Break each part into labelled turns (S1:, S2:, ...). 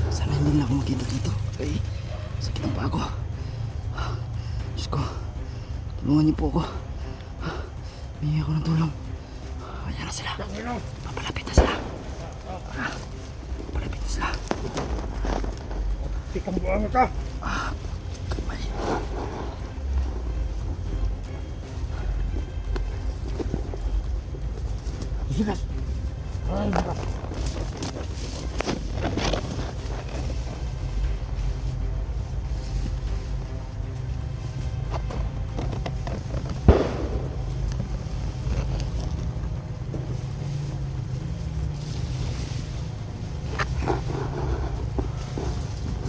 S1: Sana hindi na ako makita dito. Ay, sakit ang paa ko. Diyos ko, tulungan niyo po ako. Hingi ako ng tulong. Ayan na sila. Papalapit na sila. Papalapit na sila.
S2: Tikang buang ka.
S1: Kamay.
S2: Sikas. Ay, sikas.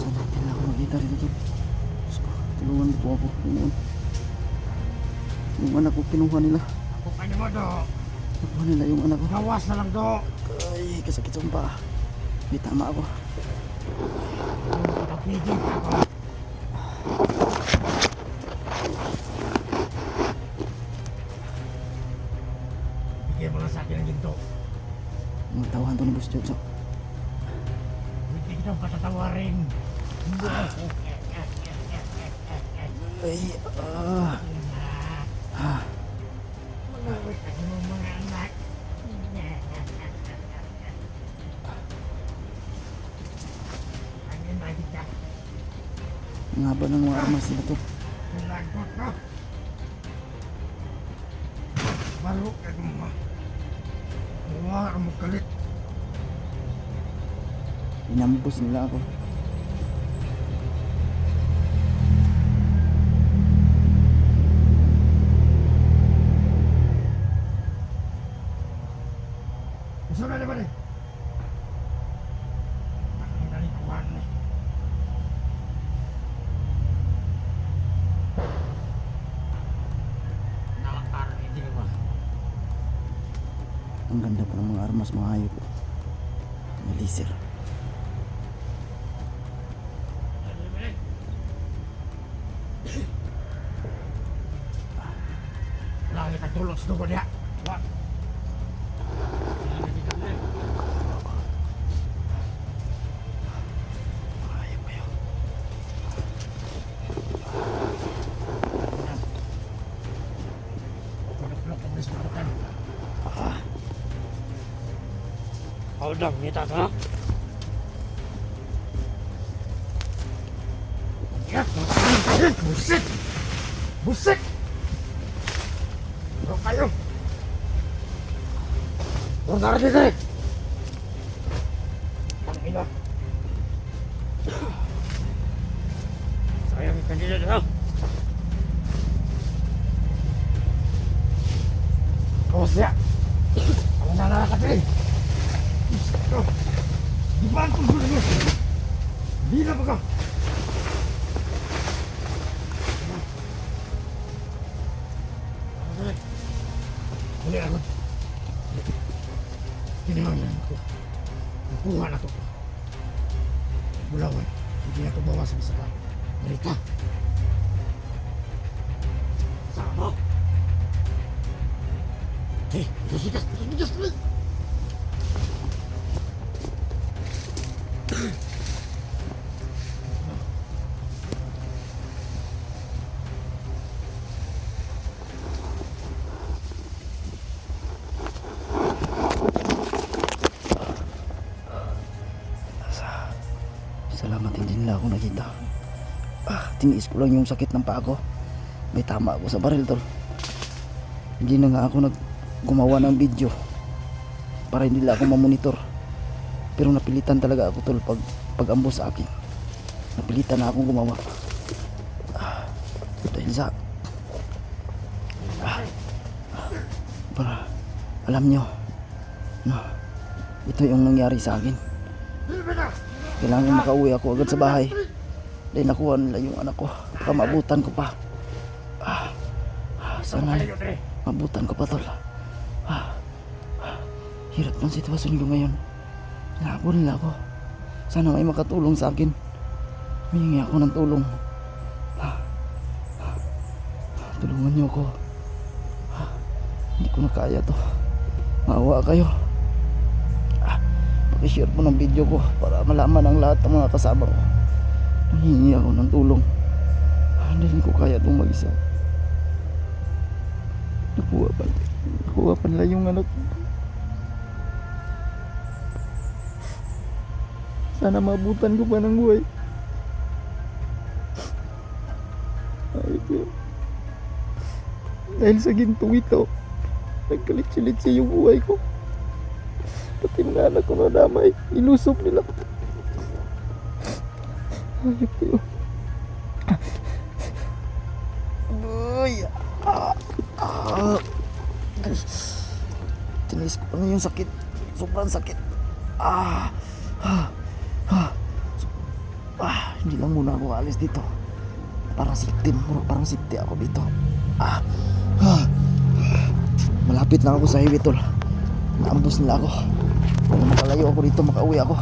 S1: Sana hindi na ako makita rito. Diyos ko, tulungan niyo po ako. Yung anak ko kinuha nila.
S2: Ako kayo mo do.
S1: Kinuha nila yung anak ko.
S2: Gawas na lang do.
S1: Ay, kasakit sa paa. May tama ako.
S2: Kapigil ako. Bigyan mo lang sa akin ang ginto.
S1: Ang tawahan to ni Boss Jojo.
S2: Hindi kita patatawarin.
S1: Ay,
S2: Malawit ako ng mga anak. Angin na kita.
S1: ang haba ng mga armas nila to.
S2: Nilagot ko. Baro ka mo. Huwag mo kalit.
S1: Inambos nila ako.
S2: Gusto na naman eh. Ang nalikuhan eh. Nakakaroon hindi ba?
S1: Ang ganda pa ng mga armas, mga hayop. May laser.
S2: Lagi ka tulong sa dugo niya. Wag.
S1: Mga hayop kayo.
S2: Pagkaplok ang disparatan. Hold on, kita ka. Yan, busit! Busit! Bro kayo! Bro, nara dito eh! Ang ina! Sayang ka nila na! Kawas niya! Ang nananakat eh! Di ba ang tulog niyo? Di na ba ka? Huli ako. Tinimangan ko. Nakuha na to. Bulawan. Hindi na ito bawasan sa Marita. Sama. Hey, Jessica, just please.
S1: Salamat, hindi nila ako nakita. Tiniis ko lang yung sakit ng paa ko. May tama ako sa baril, tol. Hindi na nga ako gumawa ng video para hindi nila ako mamonitor. Pero napilitan talaga ako, tol, pag-ambos sa akin. Napilitan na akong gumawa. Dahil sa para alam nyo, no, ito yung nangyari sa akin. Kailangan makauwi ako agad sa bahay. Dahil nakuha nila yung anak ko. Baka maabutan ko pa. Sana maabutan ko pa, tol. Hirap ng sitwasyon ko ngayon. Hinabol nila ako. Sana may makatulong sa akin. Humingi ako ng tulong. Tulungan niyo ako. Hindi ko na kaya to. Maawa kayo. Pakishare po ng video ko para malaman ang lahat ng mga kasama ko. Humingi ako ng tulong. Hindi rin ko kaya itong mag-isa. Nakuha pa nila yung anak ko. Sana maabutan ko pa ng buhay. Ay, dahil sa gintong ito, nagkalit-silitsi yung buhay ko. Pati mga anak ko na damay, ilusog nila. Ayop ko yun. Uy! Tinis ko na yung sakit. Sobrang sakit. Hindi lang muna ako alis dito. Parang safety ako dito. Malapit na ako sa highway, tol. Naambos nila ako. Kung makalayo ako dito, makauwi ako.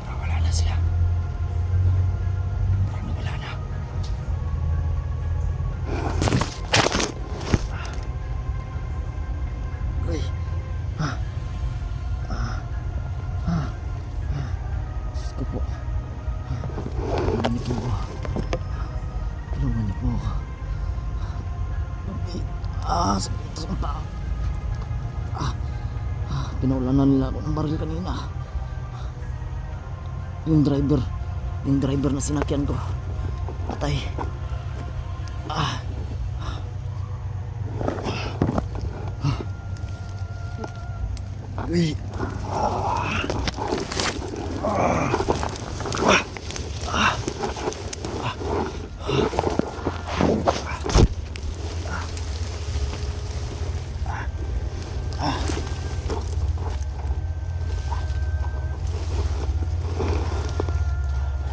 S1: Parang wala na sila. Parang nawala na. Uy. Diyos ko po. Tulungan niyo po ako. Tulungan niyo po ako. Sakit sa paa. Pinaulanan nila ako ng baril kanina. Yung driver na sinakyan ko. Patay. Uy.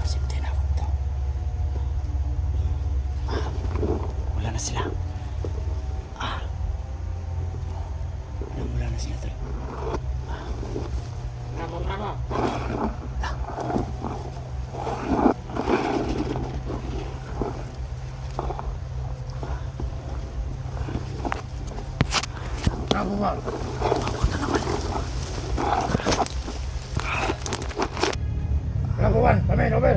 S1: Safety na ako to. Wala na sila. Wala na sila, tol.
S2: Bravo. Bravo ba? Bravo 1, kami, over.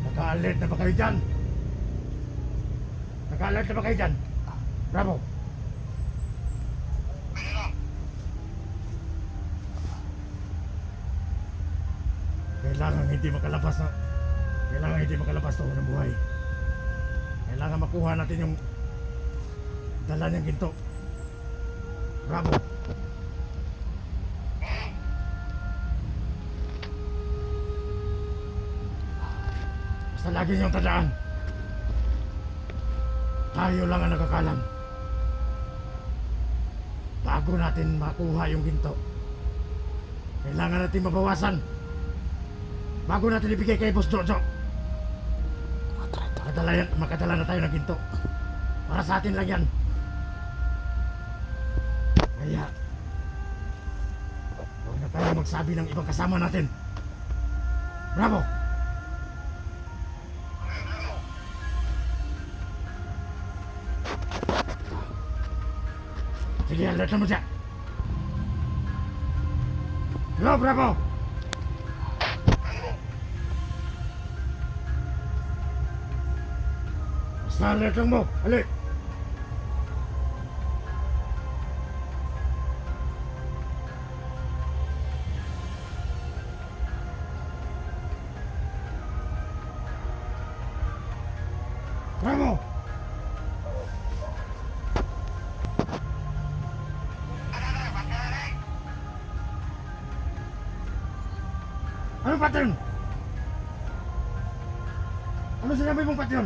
S2: Naka-alert na ba kayo dyan? Naka-alert na ba kayo dyan? Bravo. Kailangan hindi makalabas to ng buhay. Kailangan makuha natin yung dala niyang ginto. Bravo. Basta lagi niyong tandaan, tayo lang ang nakakalam. Bago natin makuha yung ginto, kailangan natin mabawasan. Bago natin ibigay kay Boss Jojo, makadala na tayo ng ginto. Para sa atin lang yan. Kaya huwag na tayo magsabi ng ibang kasama natin. Bravo! Sige, alert na mo siya. Hello, Bravo! Basta alert lang mo. Alert! Bravo! Ano pattern? Ano sinabi mong patyon?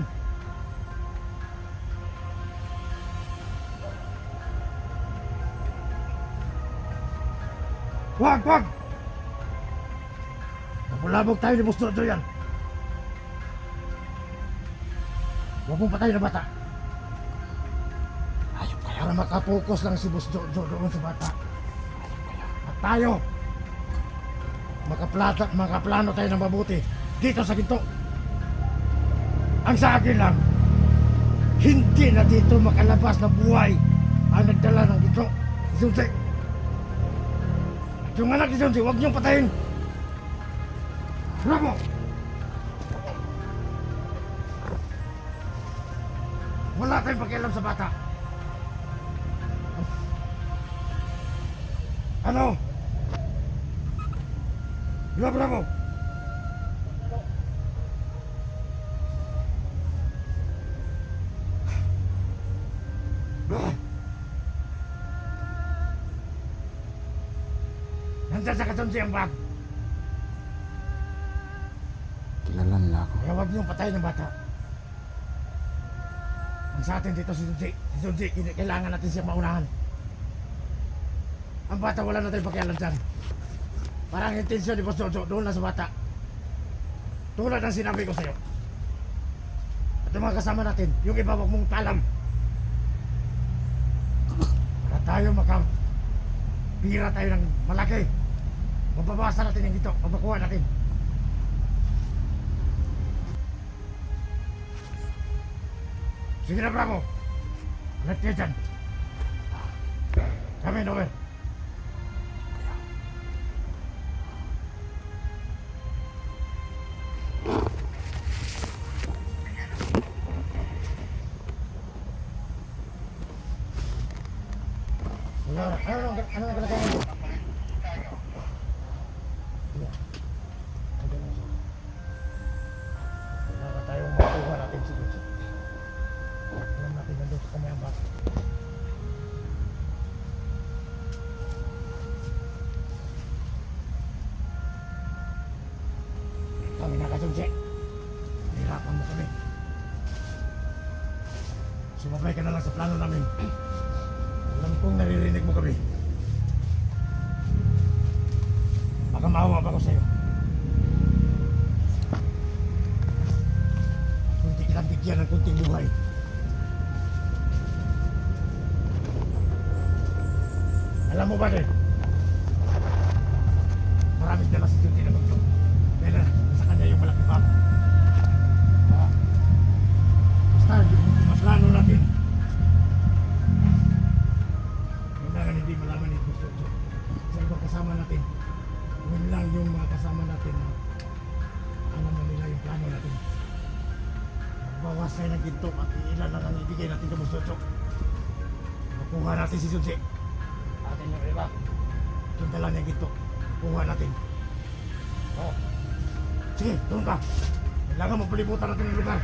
S2: Wag! Wag! Mapulabog tayo ni Boss Jojo yan. Huwag mong patayin na bata.
S1: Hayop kayo.
S2: Para makapokus lang si Boss Jojo doon sa bata. At tayo, makaplano tayo ng mabuti dito sa ginto. Ang sa akin lang, hindi na dito makalabas na buhay ang nagdala ng ginto. Si Junsi. At yung anak ni Junsi, huwag niyong patayin. Bravo! Wala tayong pakialam sa bata. Ano? Di ba, bravo? Nandiyan sa katunsi ang bag.
S1: Kilala nila ako.
S2: Kaya huwag niyong patayin ng bata. Ang sa atin dito si Junsi. Si Junsi, kailangan natin siya maunahan. Ang bata wala na tayong pakialam dyan. Parang intensyon ni Boss Jojo doon lang sa bata. Tulad ng sinabi ko sa'yo. At yung mga kasama natin, yung iba wag mong talam. Para tayo pira tayo ng malaki. Mababawasan natin yung dito, mabakuha natin. Sige na, bravo. Let kayo dyan. Kami, over. Ano nakalagay mo? Wala tayong makuha natin si Junsi. Alam natin nandun sa kamay ang bata. Kami na ka, Junsi. Hirapan mo kami. Sumabay ka na lang sa plano namin. Alam kong naririnig mo kami. Baka maawa pa ako sa'yo. Kunti kitang bigyan ng kunting buhay. Alam mo ba din? Maraming dala si Junsi na magto. Dahil sa kanya yung malaking map. Basta yung plano natin. Kailangan hindi malaman ni Boss Jojo. Sa ibang kasama natin. Yun lang yung mga kasama natin na alam na nila yung plano natin. Magbawas tayo ng ginto at ilan lang ang ibigay natin kay Boss Jojo. Makuha natin si Junsi. Atin yung iba. Yung dala niya ginto. Kuha natin. Oh. Sige, doon ka. Kailangan mapalibutan natin yung lugar.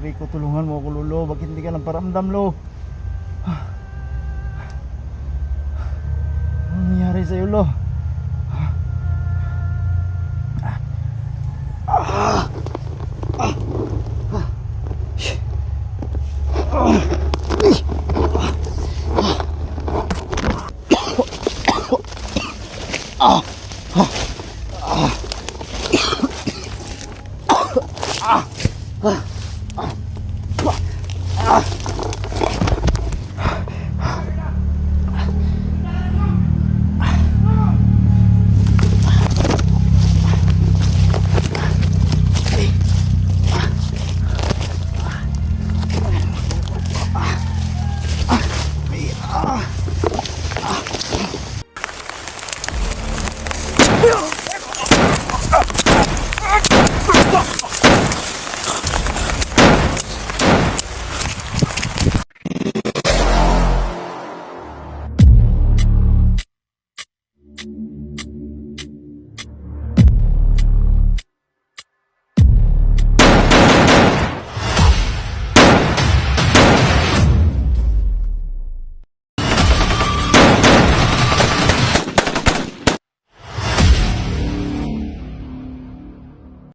S1: Rico, tulungan mo ako, Lolo. Bakit hindi ka nagparamdam, Lo? nangyari sa'yo, Lo? Ah!